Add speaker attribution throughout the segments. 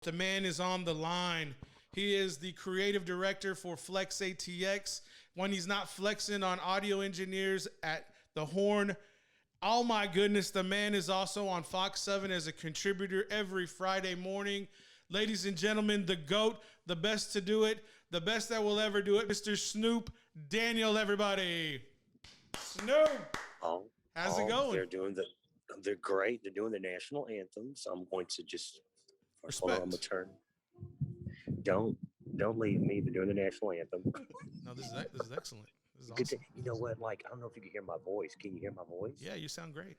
Speaker 1: The man is on the line. He is the creative director for Flex ATX. When he's not flexing on audio engineers at the Horn, oh my goodness, the man is also on Fox 7 as a contributor every Friday morning. Ladies and gentlemen, the GOAT, the best to do it, the best that will ever do it, Mr. Snoop Daniel, everybody. Snoop,
Speaker 2: Oh,
Speaker 1: how's it going?
Speaker 2: they're great. They're doing the national anthem. So I'm going to just first hold on. I'm gonna
Speaker 1: Respect.
Speaker 2: turn. Don't don't leave me. They're doing the national anthem.
Speaker 1: No, this is excellent. This is
Speaker 2: Good to,
Speaker 1: awesome.
Speaker 2: you know what? Like I don't know if you can hear my voice. Can you hear my voice?
Speaker 1: Yeah, you sound great.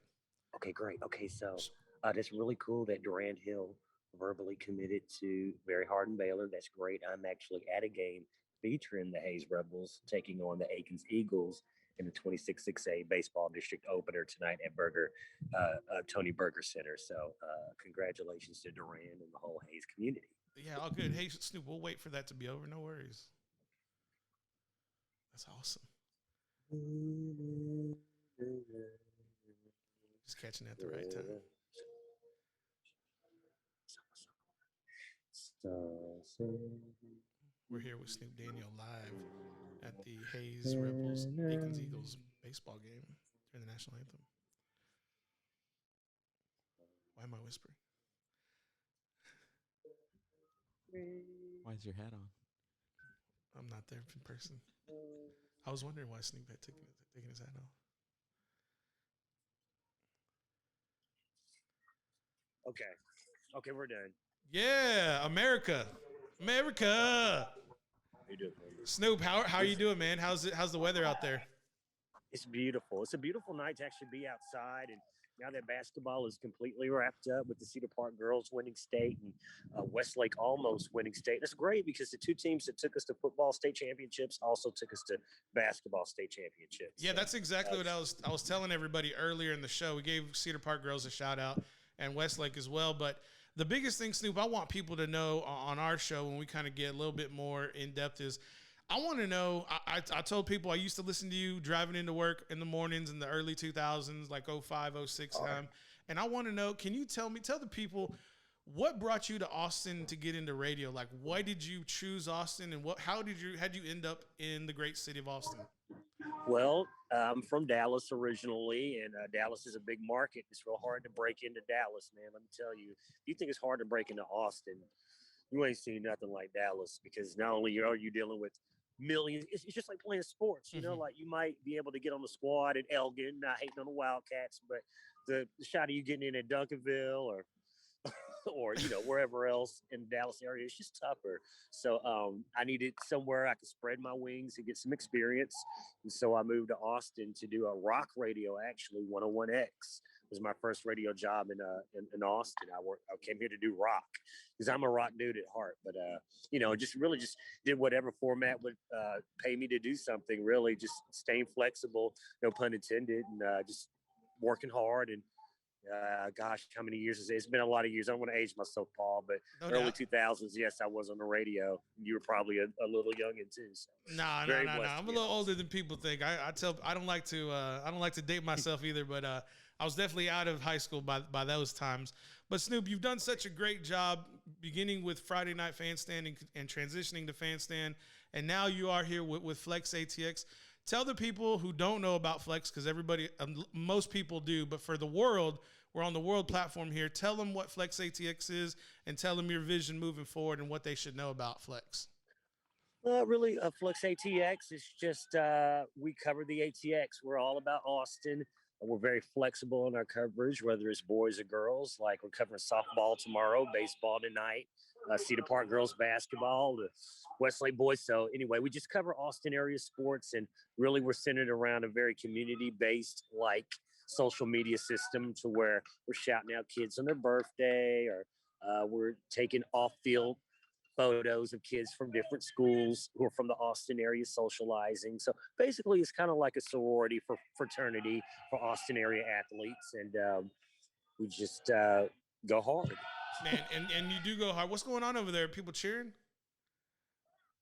Speaker 2: Okay, great. Okay, so that's really cool that Durand Hill verbally committed to Barry Hardin Baylor. That's great. I'm actually at a game featuring the Hayes Rebels taking on the Aikens Eagles in the 26-6A baseball district opener tonight at Tony Berger Center. So congratulations to Durand and the whole Hayes community.
Speaker 1: Yeah, all good. Hey, Snoop, we'll wait for that to be over. No worries. That's awesome. Just catching it at the right time. We're here with Snoop Daniel live at the Hayes Rebels Aikens Eagles baseball game during the national anthem. Why am I whispering?
Speaker 3: Why is your hat on?
Speaker 1: I'm not there in person. I was wondering why Snoop had taken his hat off.
Speaker 2: Okay. Okay, we're done.
Speaker 1: Yeah, America. America.
Speaker 2: How you doing?
Speaker 1: Snoop, how are you doing, man? How's the weather out there?
Speaker 2: It's beautiful. It's a beautiful night to actually be outside. And now that basketball is completely wrapped up with the Cedar Park girls winning state and Westlake almost winning state. That's great because the two teams that took us to football state championships also took us to basketball state championships.
Speaker 1: Yeah, that's exactly what I was telling everybody earlier in the show. We gave Cedar Park girls a shout out and Westlake as well. But the biggest thing, Snoop, I want people to know on our show when we kind of get a little bit more in depth is I want to know. I told people I used to listen to you driving into work in the mornings in the early 2000s, like 05, 06 time. And I want to know, can you tell the people what brought you to Austin to get into radio? Like, why did you choose Austin, and how'd you end up in the great city of Austin?
Speaker 2: Well, I'm from Dallas originally, and Dallas is a big market. It's real hard to break into Dallas, man. Let me tell you, if you think it's hard to break into Austin, you ain't seen nothing like Dallas because not only are you dealing with millions, it's just like playing sports. You know, like you might be able to get on the squad at Elgin, not hating on the Wildcats, but the shot of you getting in at Duncanville or wherever else in the Dallas area, it's just tougher. So I needed somewhere I could spread my wings and get some experience. And so I moved to Austin to do a rock radio. Actually, 101X was my first radio job in Austin. I came here to do rock because I'm a rock dude at heart. But just did whatever format would pay me to do something. Really, just staying flexible, no pun intended, and just working hard and gosh, how many years is it? It's been a lot of years. I don't want to age myself, Paul, but
Speaker 1: No
Speaker 2: early
Speaker 1: doubt.
Speaker 2: 2000s, yes, I was on the radio. You were probably a little young too. So
Speaker 1: Nah.
Speaker 2: very
Speaker 1: I'm
Speaker 2: blessed
Speaker 1: a
Speaker 2: to be
Speaker 1: little
Speaker 2: honest.
Speaker 1: older than people think. I don't like to date myself either, but I was definitely out of high school by those times. But Snoop, you've done such a great job beginning with Friday Night Fan Stand and transitioning to Fan Stand, and now you are here with Flex ATX. Tell the people who don't know about Flex, because most people do, but for the world, we're on the world platform here. Tell them what Flex ATX is and tell them your vision moving forward and what they should know about Flex.
Speaker 2: Really, Flux ATX is just we cover the ATX. We're all about Austin. We're very flexible in our coverage, whether it's boys or girls. Like we're covering softball tomorrow, baseball tonight, Cedar Park girls basketball, the Westlake boys. So anyway, we just cover Austin area sports, and really we're centered around a very community-based, like social media system, to where we're shouting out kids on their birthday, or we're taking off-field photos of kids from different schools who are from the Austin area socializing. So basically, it's kind of like a sorority for fraternity for Austin area athletes, and we just go hard.
Speaker 1: Man, and you do go hard. What's going on over there? People cheering?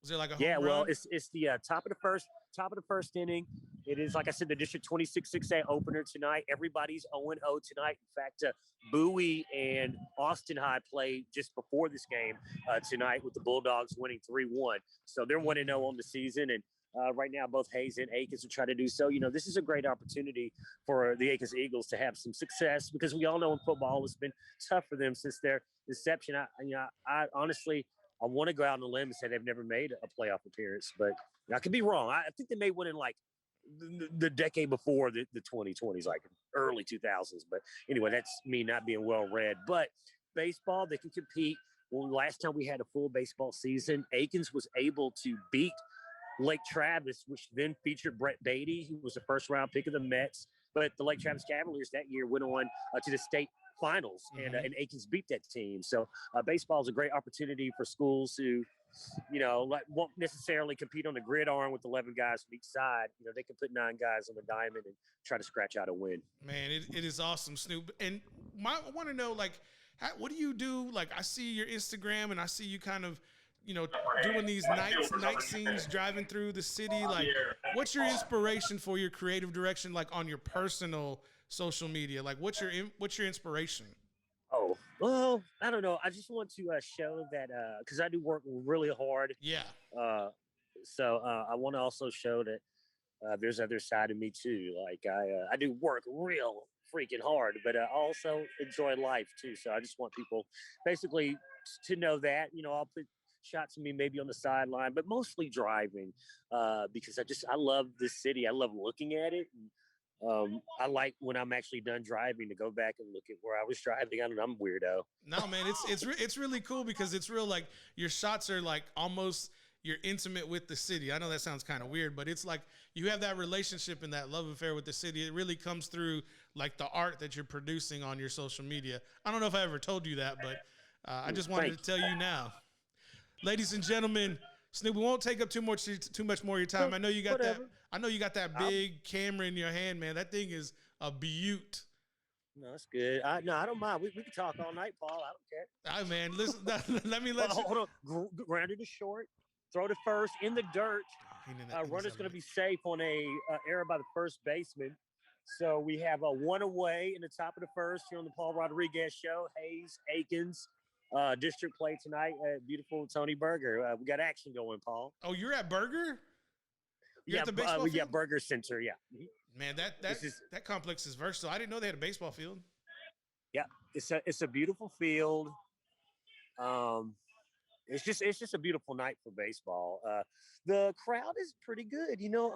Speaker 1: Was there like a home
Speaker 2: Yeah, well,
Speaker 1: run?
Speaker 2: it's the top of the first inning. It is, like I said, the District 26 6A opener tonight. Everybody's 0-0 tonight. In fact, Bowie and Austin High played just before this game tonight, with the Bulldogs winning 3-1. So they're 1-0 on the season, and right now both Hayes and Aikens are trying to do so. You know, this is a great opportunity for the Aikens Eagles to have some success, because we all know in football it's been tough for them since their inception. I honestly, I want to go out on a limb and say they've never made a playoff appearance, but I could be wrong. I think they made one in like the decade before the 2020s, like early 2000s. But anyway, that's me not being well read. But baseball, they can compete. Well, last time we had a full baseball season, Aikens was able to beat Lake Travis, which then featured Brett Beatty, who was a first-round pick of the Mets. But the Lake Travis Cavaliers that year went on to the state finals, and Aikens beat that team. So baseball is a great opportunity for schools who, you know, like, won't necessarily compete on the gridiron with 11 guys from each side. You know, they can put 9 guys on the diamond and try to scratch out a win.
Speaker 1: Man, it is awesome, Snoop. And I want to know, like, what do you do? Like, I see your Instagram, and I see you kind of, you know, doing these night scenes, driving through the city. Like, what's your inspiration for your creative direction, like on your personal social media? Like, what's your inspiration?
Speaker 2: Oh, well, I don't know. I just want to show that, because I do work really hard.
Speaker 1: Yeah.
Speaker 2: So I want to also show that there's other side of me too. Like I do work real freaking hard, but I also enjoy life too. So I just want people basically to know that, you know, I'll put shots of me maybe on the sideline, but mostly driving, because I love this city. I love looking at it. And, I like when I'm actually done driving to go back and look at where I was driving. I don't know, I'm a weirdo.
Speaker 1: No, man, it's really cool because it's real. Like, your shots are like almost you're intimate with the city. I know that sounds kind of weird, but it's like you have that relationship and that love affair with the city. It really comes through like the art that you're producing on your social media. I don't know if I ever told you that, but I just wanted to tell you now. Ladies and gentlemen, Snoop, we won't take up too much more of your time. I know you got
Speaker 2: Whatever.
Speaker 1: that big camera in your hand, man. That thing is a beaut.
Speaker 2: No, that's good. I don't mind. We can talk all night, Paul. I don't care.
Speaker 1: All right, man. Listen, let me let you.
Speaker 2: Hold on. Grounded to short. Throw to first in the dirt. Runner's going to be safe on a error by the first baseman. So we have a one away in the top of the first here on the Paul Rodriguez Show. Hayes, Aikens, district play tonight at beautiful Tony Berger. We got action going, Paul.
Speaker 1: Oh, you're at Burger? You're
Speaker 2: Yeah,
Speaker 1: at the baseball
Speaker 2: we
Speaker 1: field?
Speaker 2: got Burger Center. Yeah.
Speaker 1: Man, that complex is versatile. I didn't know they had a baseball field.
Speaker 2: Yeah, it's a beautiful field. It's just a beautiful night for baseball. The crowd is pretty good. You know,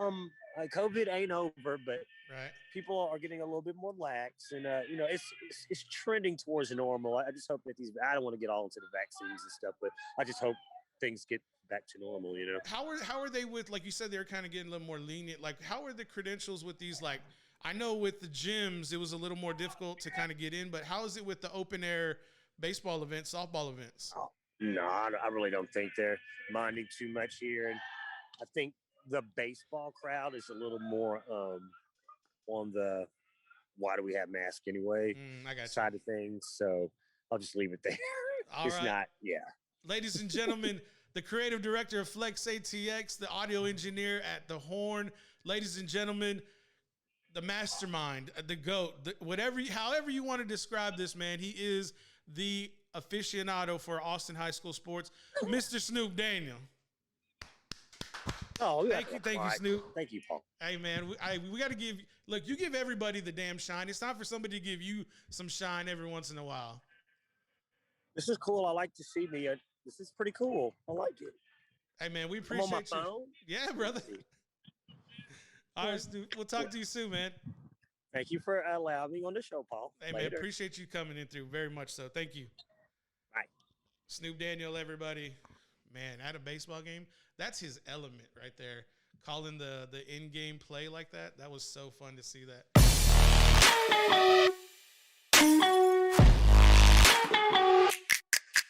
Speaker 2: COVID ain't over, but
Speaker 1: Right.
Speaker 2: people are getting a little bit more lax, and you know, it's trending towards normal. I just hope that I don't want to get all into the vaccines and stuff, but I just hope things get back to normal. You know,
Speaker 1: How are they with, like you said, they're kind of getting a little more lenient. Like, how are the credentials with these? Like, I know with the gyms, it was a little more difficult to kind of get in, but how is it with the open air baseball events, softball events?
Speaker 2: no, I really don't think they're minding too much here, and I think the baseball crowd is a little more on the why do we have masks anyway
Speaker 1: I got you.
Speaker 2: side of things. So I'll just leave it there.
Speaker 1: All
Speaker 2: It's
Speaker 1: right.
Speaker 2: not, yeah.
Speaker 1: Ladies and gentlemen, the creative director of Flex ATX, the audio engineer at The Horn. Ladies and gentlemen, the mastermind, the GOAT, however you want to describe this man, he is the aficionado for Austin High School sports, Mr. Snoop Daniel.
Speaker 2: Oh,
Speaker 1: Thank you, Snoop.
Speaker 2: Thank you, Paul.
Speaker 1: Hey, man, we got to you give everybody the damn shine. It's time for somebody to give you some shine every once in a while.
Speaker 2: This is cool. I like to see me. This is pretty cool. I like it.
Speaker 1: Hey, man, we
Speaker 2: I'm
Speaker 1: appreciate
Speaker 2: on my
Speaker 1: you.
Speaker 2: phone.
Speaker 1: Yeah, brother. All right, Snoop, we'll talk to you soon, man.
Speaker 2: Thank you for allowing me on the show, Paul.
Speaker 1: Hey, man, appreciate you coming in through very much so. Thank you.
Speaker 2: Bye.
Speaker 1: Snoop Daniel, everybody. Man, at a baseball game, that's his element right there. Calling the in-game play like that, that was so fun to see that.